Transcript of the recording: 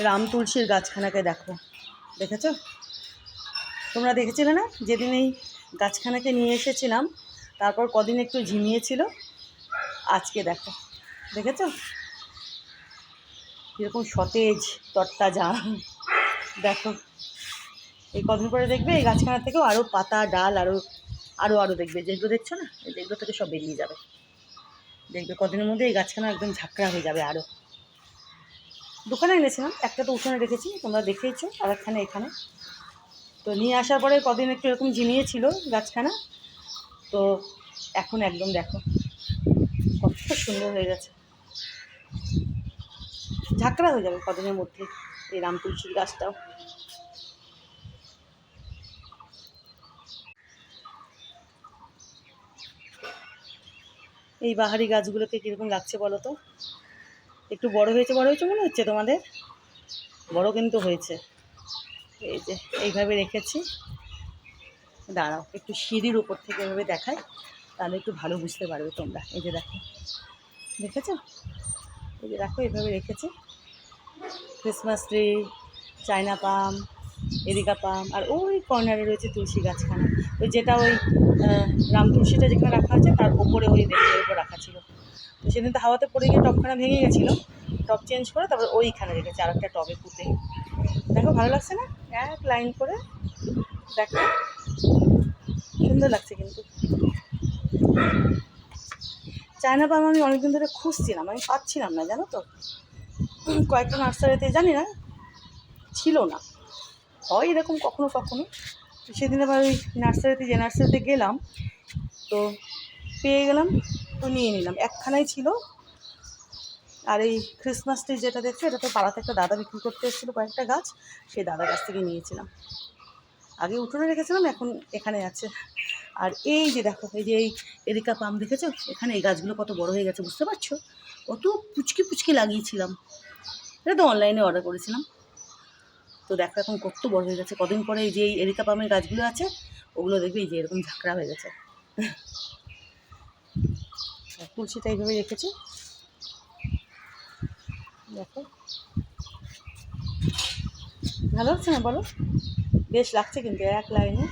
রাম তুলসীর গাছখানাকে দেখো, দেখেছো? তোমরা দেখেছিলে না যেদিন এই গাছখানাকে নিয়ে এসেছিলাম, তারপর কদিন একটু ঝিমিয়েছিল, আজকে দেখো, দেখেছো কীরকম সতেজ তরতাজা। দেখো এই কদিন পরে দেখবে এই গাছখানা থেকেও আরও পাতা ডাল আরও আরও আরও দেখবে, যেগুলো দেখছো না এই যেগুলো থেকে সব বেরিয়ে যাবে। দেখবে কদিনের মধ্যে এই গাছখানা একদম ঝাঁকড়া হয়ে যাবে। আরও দোকানে এনেছিলাম, একটা তো উঠোনে রেখেছি, তোমরা দেখেইছো, আর একখানে এখানে। তো নিয়ে আসার পরে কদিন একটু এরকম ঝিমিয়েছিল গাছখানা, তো এখন একদম দেখো কত সুন্দর হয়ে গেছে, ঝাঁকড়া হয়ে যাবে কদিনের মধ্যে এই রাম তুলসীর গাছটাও। এই বাহারি গাছগুলোকে কীরকম লাগছে বলো তো? একটু বড় হয়েছে মনে হচ্ছে তোমাদের? বড় কিন্তু হয়েছে। এই যে এইভাবে রেখেছি, দাঁড়াও একটু সিঁড়ির উপর থেকে এভাবে দেখাই, তাহলে একটু ভালো বুঝতে পারবে তোমরা। এই যে দেখো, দেখেছো? এই যে দেখো এইভাবে রেখেছি, ক্রিসমাস ট্রি, চায়না পাম, এরিকা পাম, আর ওই কর্নারে রয়েছে তুলসী গাছখানা, ওই যেটা ওই রাম তুলসীটা যেখানে রাখা আছে তার ওপরে ওই রেকের উপর রাখা ছিল। তো সেদিন তো হাওয়াতে পড়ে গিয়ে টবখানা ভেঙে গেছিলো, টব চেঞ্জ করে তারপর ওইখানে রেখেছে আর একটা টবে পুঁতে। দেখো ভালো লাগছে না? এক লাইন করে দেখো, সুন্দর লাগছে কিন্তু। চায়না পাম আমি অনেকদিন ধরে খুঁজছিলাম, আমি পাচ্ছিলাম না, জানো তো। কয়েকটা নার্সারিতে জানি না, ছিল না, হয় এরকম কখনো কখনো। সেদিন আবার ওই নার্সারিতে, যে নার্সারিতে গেলাম তো পেয়ে গেলাম, তো নিয়ে নিলাম, একখানাই ছিল। আর এই ক্রিসমাস ট্রি যেটা দেখছো, এটা তো পাড়াতে একটা দাদা বিক্রি করতে এসেছিলো কয়েকটা গাছ, সেই দাদার কাছ থেকে নিয়েছিলাম। আগে উঠোনে রেখেছিলাম, এখন এখানে আছে। আর এই যে দেখো, এই যে এই এরিকা পাম দেখেছো, এখানে এই গাছগুলো কত বড় হয়ে গেছে বুঝতে পারছো? কত পুচকি পুচকি লাগিয়েছিলাম, এটা তো অনলাইনে অর্ডার করেছিলাম। তো দেখো এখন কত বড় হয়ে গেছে। কদিন পরে এই যে এই এরিকা পামের গাছগুলো আছে, ওগুলো দেখবে এই যে এরকম ঝাঁকড়া হয়ে গেছে। তুলসীটা এইভাবে রেখেছি, দেখো ভালো হচ্ছে না বলো? বেশ লাগছে কিন্তু এক লাইনে।